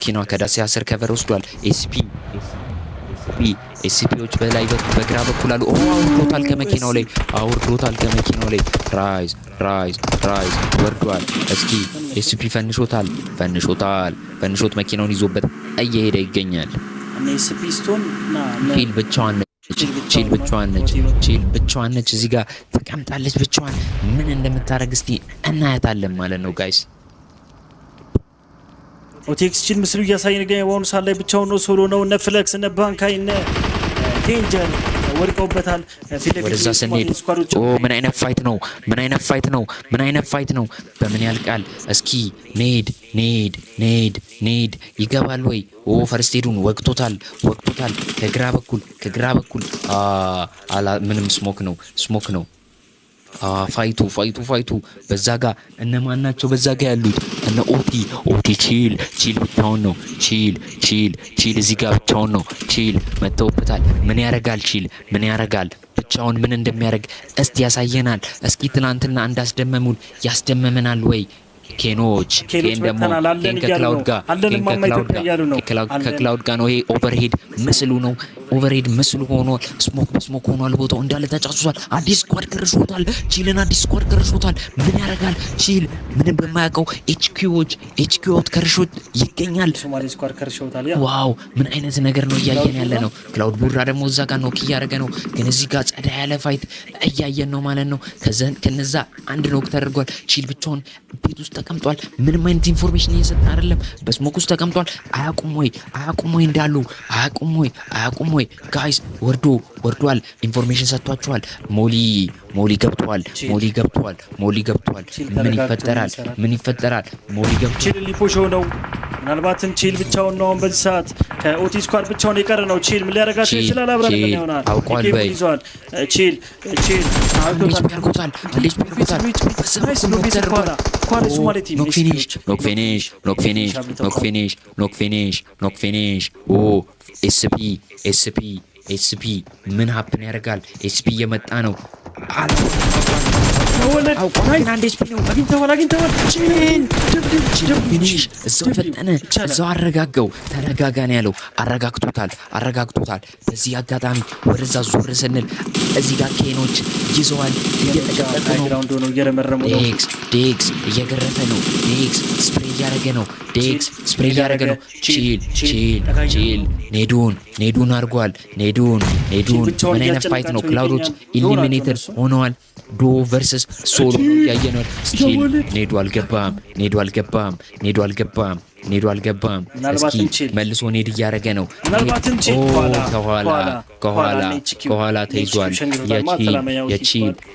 መኪናዋ ከዳሲያ ስር ከቨር ወስዷል። ኤስፒዎች በላይ በግራ በኩል አሉ። አውርዶታል ከመኪናው ላይ ራይዝ ወርዷል። እስኪ ኤስፒ ፈንሾት መኪናውን ይዞበት እየሄደ ይገኛል። ኤስፒ ስቶን ቺል ብቻዋን ነች እዚህ ጋር ተቀምጣለች። ብቻዋን ምን እንደምታረግ እስቲ እናያታለን ማለት ነው ጋይስ። ኦቴክስ ቺል ምስሉ እያሳየን ገኝ በአሁኑ ሰዓት ላይ ብቻውን ነው፣ ሶሎ ነው። እነ ፍለክስ እነ ባንካይ እነ ዴንጀር ወድቀውበታል። ወደዛ ስንሄድ ምን አይነት ፋይት ነው? በምን ያልቃል? እስኪ ኔድ ይገባል ወይ? ፈርስቴዱን ወቅቶታል። ከግራ በኩል ምንም ስሞክ ነው። ፋይቱ በዛ ጋር እነማን ናቸው? በዛ ጋር ያሉት እነ ኦቲ ቺል ብቻውን ነው። ቺል እዚህ ጋር ብቻውን ነው። ቺል መተውበታል። ምን ያረጋል? ብቻውን ምን እንደሚያደርግ እስቲ ያሳየናል። እስኪ ትናንትና እንዳስደመሙን ያስደመመናል ወይ? ኬኖች ደግሞ ከክላውድ ጋር ነው። ይሄ ኦቨርሄድ ምስሉ ሆኖ ስሞክ ሆኗል። ቦታው እንዳለ ተጫጭሷል። አዲስ ስኳድ ከርሾታል። ምን ያደርጋል? ቺል ምንም በማያውቀው ኤችኪዎች ከርሾት ይገኛል። ዋው ምን አይነት ነገር ነው እያየን ያለ ነው። ክላውድ ቡራ ደግሞ እዛ ጋር ነው እያደረገ ነው። ግን እዚህ ጋር ጸዳ ያለ ፋይት እያየን ነው ማለት ነው። ከነዛ አንድ ኖክ ተደርጓል። ቺል ብቻውን ቤት ውስጥ ተቀምጧል። ምንም አይነት ኢንፎርሜሽን እየሰጠ አይደለም። በስሞክ ውስጥ ተቀምጧል። አያውቁም ወይ እንዳሉ አያውቁም ወይ ጋይስ? ወርዷል። ኢንፎርሜሽን ሰጥቷቸዋል። ሞሊ ገብቷል። ምን ይፈጠራል? ሞሊ ገብቷል። ቺል ሊፖሾ ነው። ምናልባትም ቺል ብቻውን ነው በዚህ ሰዓት ከኦቲ ስኳድ ብቻውን የቀረ ነው። ቺል ምን ሊያደርጋቸው ይችላል? አብረን ምን ይሆናል? አውቋል በይ ቺል ያርጎታል። ኖክ ፊኒሽ ኤስፒ ምን ሀፕን ያደርጋል? ኤስፒ እየመጣ ነው። አግኝተዋል። ፊኒሽ እዛው ፈጠነ፣ እዛው አረጋጋው። ተረጋጋን ያለው አረጋግቶታል። በዚህ አጋጣሚ ወደዛ ዞር ስንል እዚህ ጋር ኬኖች ይዘዋል። እየተቀጠቀ ነው። ዴክስ እየገረፈ ነው። ዴክስ ስፕሬይ እያደረገ ነው። ቺል ኔዱን አድርጓል። ኔዱን ምን አይነት ፋይት ነው? ክላውዶች ኢሊሚኔተር ሆነዋል። ዶ ቨርሰስ ሶሎ ያየነው። ስቲል ኔዱ አልገባም። እስኪ መልሶ ኔድ እያደረገ ነው። ከኋላ ተይዟል።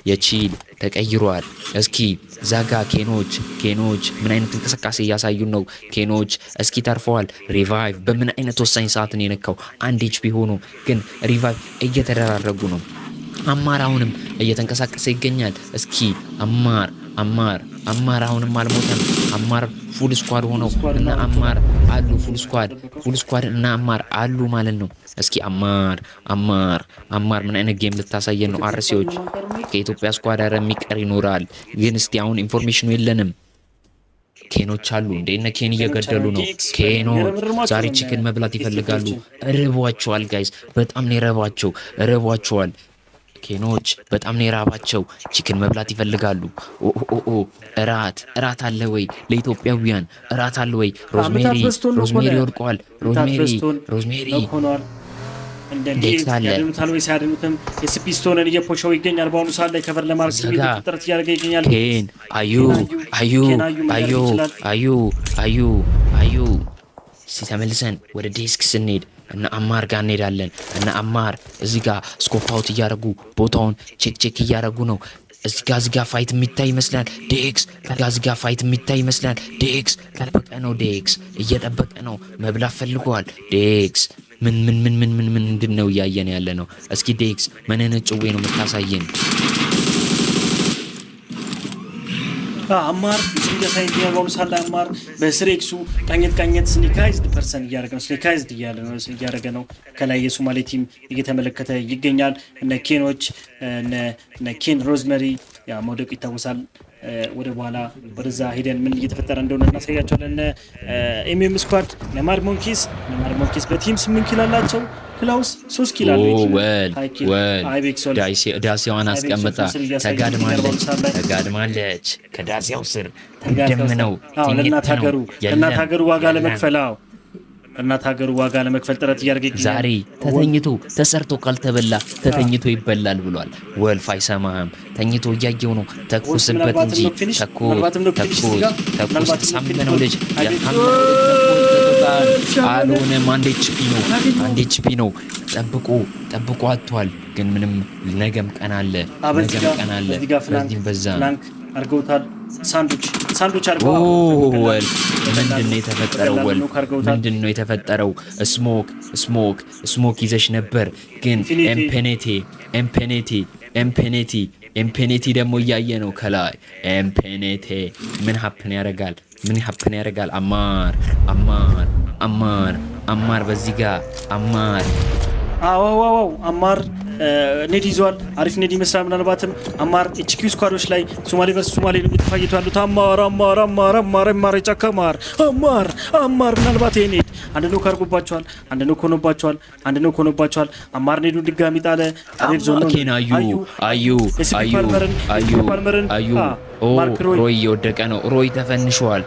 የቺል ተቀይሯል። እስኪ ዛጋ ኬኖች ምን አይነት እንቅስቃሴ እያሳዩን ነው? ኬኖች እስኪ ተርፈዋል። ሪቫይቭ በምን አይነት ወሳኝ ሰዓት ነው የነካው? 1 HP ሆኖ ግን ሪቫይቭ እየተደራረጉ ነው። አማር አሁንም እየተንቀሳቀሰ ይገኛል። እስኪ አማር አሁንም አልሞተም። አማር ፉል ስኳድ ሆነው እና አማር አሉ። ፉል ስኳድ እና አማር አሉ ማለት ነው። እስኪ አማር ምን አይነት ጌም ልታሳየን ነው? አርሲዎች ከኢትዮጵያ ስኳድ አረ የሚቀር ይኖራል። ግን እስቲ አሁን ኢንፎርሜሽኑ የለንም። ኬኖች አሉ እንደነ ኬን እየገደሉ ነው። ኬኖች ዛሬ ቺክን መብላት ይፈልጋሉ። ርቧቸዋል ጋይስ፣ በጣም ነው ርቧቸዋል። ኬኖች በጣም ነው የራባቸው። ቺክን መብላት ይፈልጋሉ። እራት አለ ወይ? ለኢትዮጵያውያን እራት አለ ወይ? ሮዝሜሪ ወድቋል። ሮዝሜሪ እንደሚያድኑታል ወይ? ሲያድኑትም የስፒስቶንን እየፖሸው ይገኛል። በአሁኑ ሰዓት ላይ ከቨር ለማድረግ ጥረት እያደረገ ይገኛል። ኬን አዩ ተመልሰን ወደ ዴስክ ስንሄድ እና አማር ጋር እንሄዳለን። እና አማር እዚህ ጋር ስኮፕ አውት እያደረጉ ቦታውን ቼክ እያደረጉ ነው። እዚህ ጋር ፋይት የሚታይ ይመስላል። ዴክስ እየጠበቀ ነው። መብላት ፈልገዋል። ዴክስ ምንድን ነው እያየን ያለ ነው? እስኪ ዴክስ ምን አይነት ጭዌ ነው የምታሳየን? አማር ሲንገሳይ ዲያጎን ሳላ አማር በስሬክሱ ቀኘት ስኒካይዝድ ፐርሰን እያደረገ ነው። ከላይ የሶማሌ ቲም እየተመለከተ ይገኛል። እነ ኬኖች እነ ኬን ሮዝመሪ ያ መውደቁ ይታወሳል። ወደ በኋላ ወደዛ ሄደን ምን እየተፈጠረ እንደሆነ እናሳያቸዋለን። ኤምኤም ስኳድ ነማድ ሞንኪስ በቲም 8 ኪሎ አላቸው። ክላውስ 3 ኪሎ አለው። ዳሲያዋን አስቀምጣ ተጋድማለች። ከዳሲያው ስር ደምነው ለእናት ሀገሩ ዋጋ ለመክፈል እናት ሀገሩ ዋጋ ለመክፈል ጥረት እያደረገ ይገኛል። ዛሬ ተተኝቶ ተሰርቶ ካልተበላ ተተኝቶ ይበላል ብሏል። ወልፍ አይሰማህም። ተኝቶ እያየው ነው። ተኩስበት እንጂ ተኩስ ሳምነው ልጅ አልሆነም። አንድ ኤችፒ ነው። ጠብቆ አጥቷል። ግን ምንም ነገም ቀን አለ። በዚህም በዛ አርገውታል። ሳንዱች አርገው ምንድነው የተፈጠረው? ስሞክ ይዘሽ ነበር ግን ኤምፔኔቲ ደግሞ እያየ ነው ከላይ። ኤምፔኔቴ ምን ሀፕን ያደርጋል? አማር በዚህ ጋር አማር ኔድ ይዟል። አሪፍ ኔድ ይመስላል። ምናልባትም አማር ኤችኪው ስኳዶች ላይ ሶማሌ ቨርስ ሶማሌ ነው እየተፋየቱ ያሉት። አማር የጫካ አማር ምናልባት ይሄ ኔድ አንድ ነው ካርጎባቸዋል። አንድ ነው ኮኖባቸዋል። አማር ኔዱ ድጋሚ ጣለ። አሪፍ ዞን ነው። አዩ ሮይ እየወደቀ ነው። ሮይ ተፈንሿል።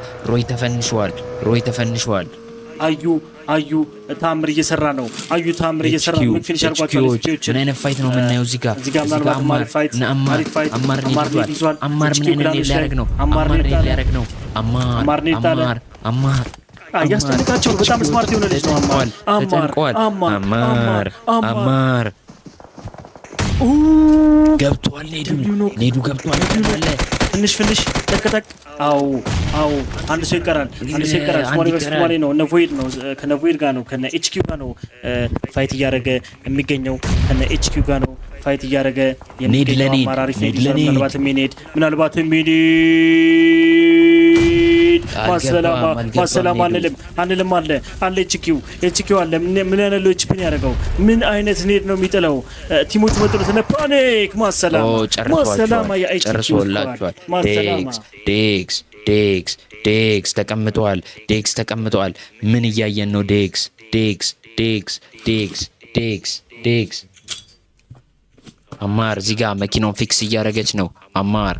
አዩ ታምር እየሰራ ነው። ምን ፊኒሽ አርጓቸው። ምን አይነት ፋይት ነው የምናየው እዚህ ጋር? አማር ምን አይነት ሊያደርግ ነው? አማር ያስጨንቃቸው። በጣም ስማርት የሆነ ልጅ ነው። አማር ገብቷል። ኔዱ ገብቷል። ፍንሽ ተከታክ አው አንድ ሰው ይቀራል። ሶማሌ ነው። ነቮይድ ነው። ከነቮይድ ጋር ነው። ከነ ኤችኪው ጋር ነው ፋይት እያደረገ የሚገኘው። ምናልባትም ማሰላማ አንልም አለ ኤችኪው አለ። ምን አይነት ኤችፒ ነው ያደረገው? ምን አይነት ኔድ ነው የሚጥለው? ቲሞቹ መጥተው እነ ፓኒክ ማሰላማ ጨርሶላቸዋል። ዴክስ ተቀምጠዋል። ምን እያየን ነው? ዴክስ አማር እዚህ ጋር መኪናውን ፊክስ እያደረገች ነው። አማር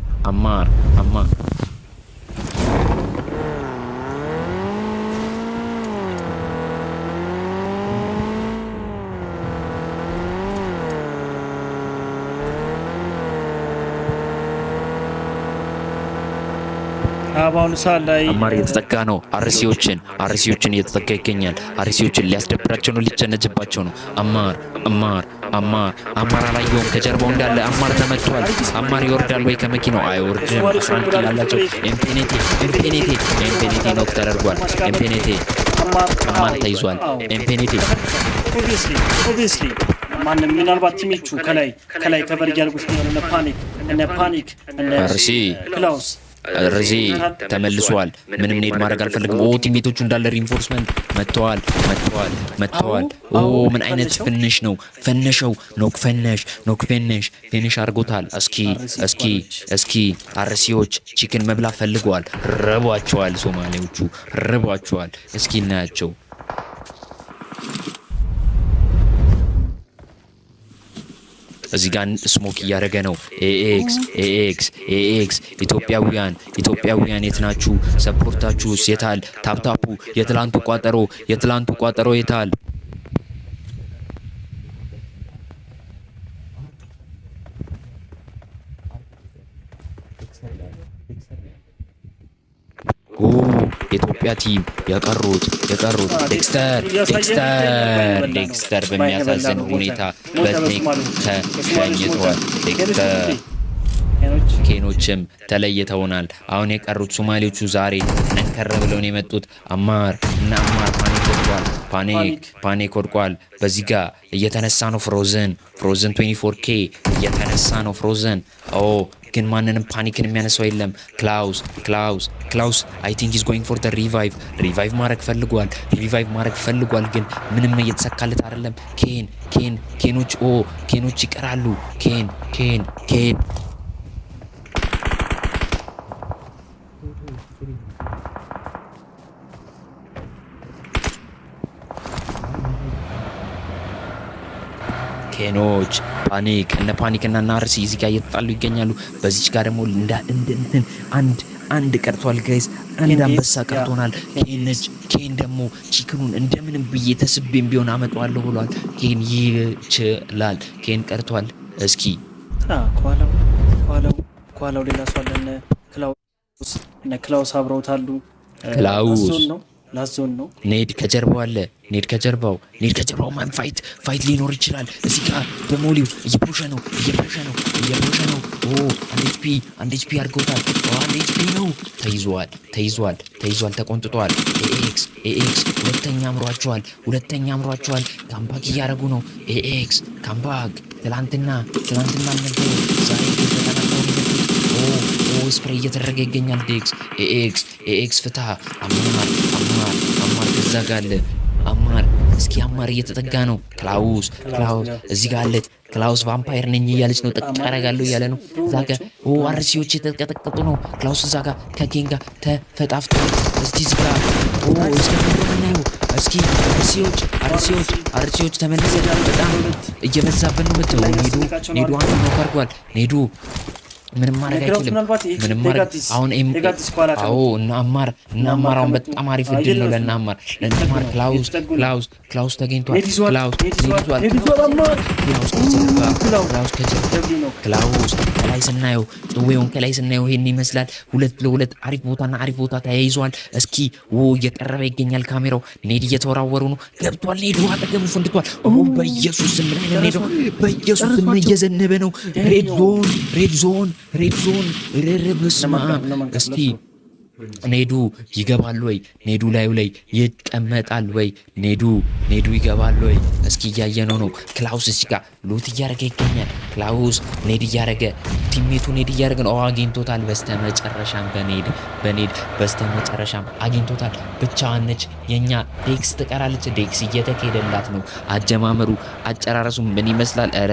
በአሁኑ ሰዓት ላይ አማር እየተጠጋ ነው። አርሲዎችን እየተጠጋ ይገኛል። አርሲዎችን ሊያስደብራቸው ነው፣ ሊቸነጅባቸው ነው። አማር አላየውም። ከጀርባው እንዳለ አማር ተመቷል። አማር ይወርዳል ወይ ከመኪናው? አይወርድም። 11 ኪሎ አላቸው። ኤምፔኔቴ ኖክ ተደርጓል። አማር ተይዟል። ኤምፔኔቴ ኦብቪየስሊ ማንም ምናልባት ቲሞቹ ከላይ ከበር እያደረጉት ነው። እነ ፓኒክ አርሲ ክላውስ ርዚ ተመልሷል። ምንም ኔድ ማድረግ አልፈልግም። ቲሜቶቹ እንዳለ ሪኢንፎርስመንት መጥተዋል። ምን አይነት ፍንሽ ነው? ፈነሸው። ኖክ ፊኒሽ አድርጎታል። እስኪ አርሲዎች ቺክን መብላት ፈልገዋል። ረቧቸዋል። ሶማሌዎቹ ረቧቸዋል። እስኪ እናያቸው። እዚህ ጋር ስሞክ እያደረገ ነው። ኤኤክስ ኢትዮጵያውያን የት ናችሁ? ሰፖርታችሁስ የታል? ታፕታፑ የትላንቱ ቋጠሮ የታል? የኢትዮጵያ ቲም የቀሩት ዴክስተር በሚያሳዝን ሁኔታ በቴክ ተሸኝቷል። ዴክስተር ኬኖችም ተለይተውናል። አሁን የቀሩት ሶማሌዎቹ ዛሬ ጠንከር ብለው ነው የመጡት። አማር ፓኒክ ወድቋል። በዚህ ጋር እየተነሳ ነው። ፍሮዘን 24K እየተነሳ ነው። ፍሮዘን ግን ማንንም ፓኒክን የሚያነሳው የለም። ክላውስ አይ ቲንክ ኢዝ ጎይንግ ፎር ዘ ሪቫይቭ ማድረግ ፈልጓል። ግን ምንም እየተሳካለት አይደለም። ኬኖች ይቀራሉ። ኬን ኬኖች ፓኒክ እነ ፓኒክ እና ናርሲ እዚህ ጋር እየተጣሉ ይገኛሉ። በዚች ጋር ደግሞ እንትን አንድ ቀርቷል ጋይስ፣ አንድ አንበሳ ቀርቶናል። ኬን ነች። ኬን ደግሞ ቺክኑን እንደምንም ብዬ ተስቤም ቢሆን አመጣዋለሁ ብሏል። ኬን ይችላል። ኬን ቀርቷል። እስኪ ኳላው ሌላ ሰው አለ። እነ ክላውስ አብረውታሉ። ክላውስ ላዞን ነው። ኔድ ከጀርባው አለ። ኔድ ከጀርባው ማን ፋይት ሊኖር ይችላል። እዚህ ጋር በሞሊው እየፑሽ ነው። አንድ ኤችፒ አድርገውታል። አንድ ኤችፒ ነው። ተይዟል። ተቆንጥጧል። ኤኤክስ ሁለተኛ አምሯቸዋል። ካምባክ እያደረጉ ነው። ኤኤክስ ካምባክ ትላንትና አልነበረ ዛሬ ስፕሬይ እየተደረገ ይገኛል። ኤኤክስ ፍትሃ አማር ከዛ ጋር አለ። እስኪ አማር እየተጠጋ ነው። ክላውስ እዚህ ጋር አለች። ክላውስ ቫምፓየር ነኝ እያለች ነው። ጠቅ አደርጋለሁ እያለ ነው። እዛ ጋር አርሲዎች የተቀጠቀጡ ነው። ክላውስ እዛ ጋር ከኬን ጋር ተፈጣፍጧል። እስቲ እዚህ ጋር እስከምናየው እስኪ አርሲዎች ተመልሰን በጣም እየበዛብን ነው። መተው ኔዱ አንዱ ነው ካርጓል። ኔዱ ምንም ማድረግ አይችልም። አሁን እና አማር አሁን በጣም አሪፍ እድል ነው ለእነ አማር ክላውስ ተገኝቷል። ክላውስ ከላይ ስናየው ጭዌውን ይሄን ይመስላል። 2-2 አሪፍ ቦታ ተያይዟል። እስኪ እየቀረበ ይገኛል። ካሜራው ኔድ እየተወራወሩ ነው። ገብቷል። ኔዱ አጠገቡ ፈንድቷል። በኢየሱስ ምን አይነት ኔድ ነው? በኢየሱስ ምን እየዘነበ ነው? ሬድ ዞን በስመ አብ። እስቲ ኔዱ ይገባል ወይ? ኔዱ ላዩ ላይ ይቀመጣል ወይ? ኔዱ ይገባል ወይ? እስኪ እያየነው ነው። ክላውስ እዚህ ጋር ሎት እያደረገ ይገኛል። ክላውስ ኔድ እያደረገ ቲሜቱ ኔድ እያደረገ ነው። አግኝቶታል። በስተመጨረሻም አግኝቶታል። ብቻዋን ነች። የኛ ዴክስ ትቀራለች። ዴክስ እየተካሄደላት ነው። አጀማመሩ አጨራረሱ ምን ይመስላል? ኧረ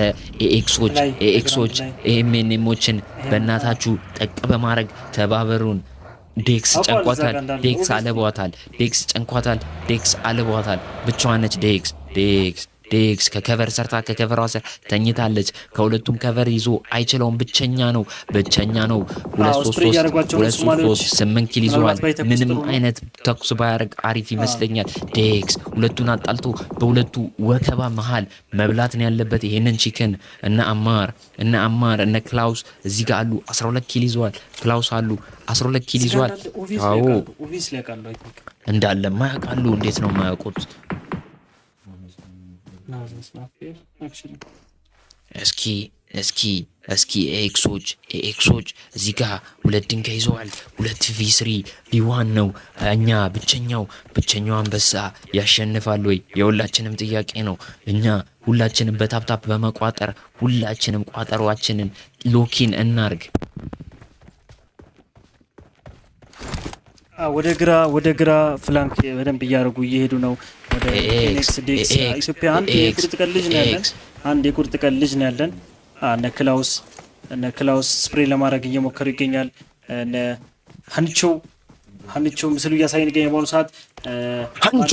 ኤኤክሶች ኤምኤንኤሞችን በእናታችሁ ጠቅ በማድረግ ተባበሩን። ዴክስ አለቧታል። ብቻዋን ነች። ዴክስ ከከቨር ሰርታ ከከቨሯ ስር ተኝታለች። ከሁለቱም ከቨር ይዞ አይችለውም። ብቸኛ ነው። 2-3 ኪል ይዟል። ምንም አይነት ተኩስ ባያደርግ አሪፍ ይመስለኛል። ዴክስ ሁለቱን አጣልቶ በሁለቱ ወከባ መሃል መብላት ነው ያለበት ይሄንን ቺክን። እነ አማር እነ ክላውስ እዚህ ጋር አሉ። 12 ኪል ይዟል። ክላውስ አሉ 12 ኪል ይዟል። አዎ እንዳለማ ያውቃሉ። እንዴት ነው የማያውቁት? እስኪ ኤክሶች እዚህ ጋር 2 ድንጋይ ይዘዋል። 2v3 ቪ1 ነው። እኛ ብቸኛው አንበሳ ያሸንፋል ወይ? የሁላችንም ጥያቄ ነው። እኛ ሁላችንም በታፕታፕ በመቋጠር ሁላችንም ቋጠሯችንን ሎኪን እናርግ። ወደ ግራ ፍላንክ በደንብ እያደረጉ እየሄዱ ነው። ወደ ዴክስ ኢትዮጵያ አንድ የቁርጥ ቀን ልጅ ነው ያለን። እነ ክላውስ ስፕሬይ ለማድረግ እየሞከሩ ይገኛል። እነ ሀንቾ ምስሉ እያሳየን ይገኛል። በአሁኑ ሰዓት ሀንቾ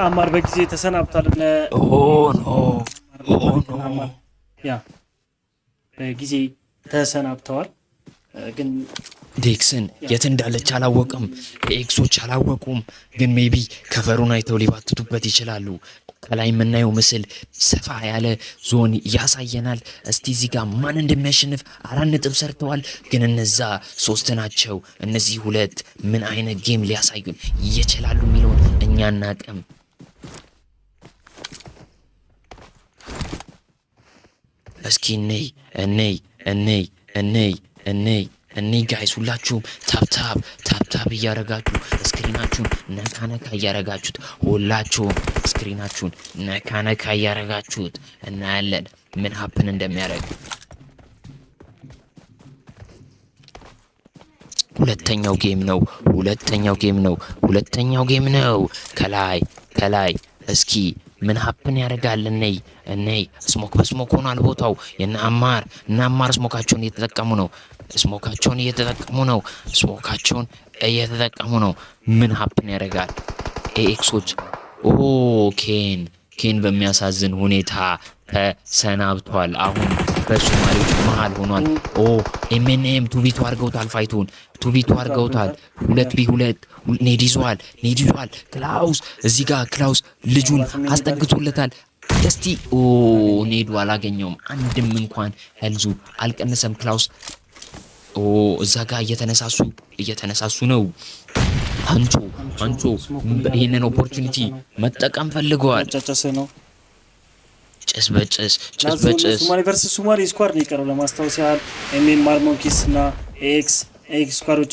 አማር በጊዜ ተሰናብቷል። በጊዜ ተሰናብተዋል። ግን ዴክስን የት እንዳለች አላወቅም። ኤክሶች አላወቁም። ግን ሜቢ ከቨሩን አይተው ሊባትቱበት ይችላሉ። ከላይ የምናየው ምስል ሰፋ ያለ ዞን ያሳየናል። እስቲ እዚህ ጋር ማን እንደሚያሸንፍ 4 ነጥብ ሰርተዋል። ግን እነዛ 3 ናቸው። እነዚህ 2 ምን አይነት ጌም ሊያሳዩን ይችላሉ የሚለውን እኛ እናቅም። እስኪ እኔ ጋይስ ሁላችሁም ታፕታፕ እያረጋችሁ ስክሪናችሁን ነካ እያረጋችሁት ሁላችሁም ስክሪናችሁን ነካ እያረጋችሁት እናያለን ምን ሀፕን እንደሚያደርግ። ሁለተኛው ጌም ነው። ከላይ እስኪ ምን ሀፕን ያደርጋል? እነይ ስሞክ በስሞክ ሆኗል ቦታው የነ አማር ስሞካቸውን እየተጠቀሙ ነው ምን ሀፕን ያደርጋል? ኤክሶች ኬን በሚያሳዝን ሁኔታ ተሰናብቷል። አሁን በሶማሌዎች መሃል ሆኗል። ኤምኤንኤም ቱቢቱ አድርገውታል። ፋይቱን ቱቢቱ አድርገውታል። 2v2 ኔድ ይዟል። ክላውስ እዚህ ጋር ክላውስ ልጁን አስጠግቶለታል። እስቲ ኔዱ አላገኘውም። አንድም እንኳን ሄልዙ አልቀነሰም። ክላውስ እዛ ጋር እየተነሳሱ ነው። አንቾ ይሄንን ኦፖርቹኒቲ መጠቀም ፈልገዋል። ጭስ በጭስ ሶማሌ ቨርሰስ ሶማሌ ስኳድ ነው የቀረው ለማስታወስ ያህል ኤምኤም ማርሞንኪስ እና ኤክስ ስኳዶች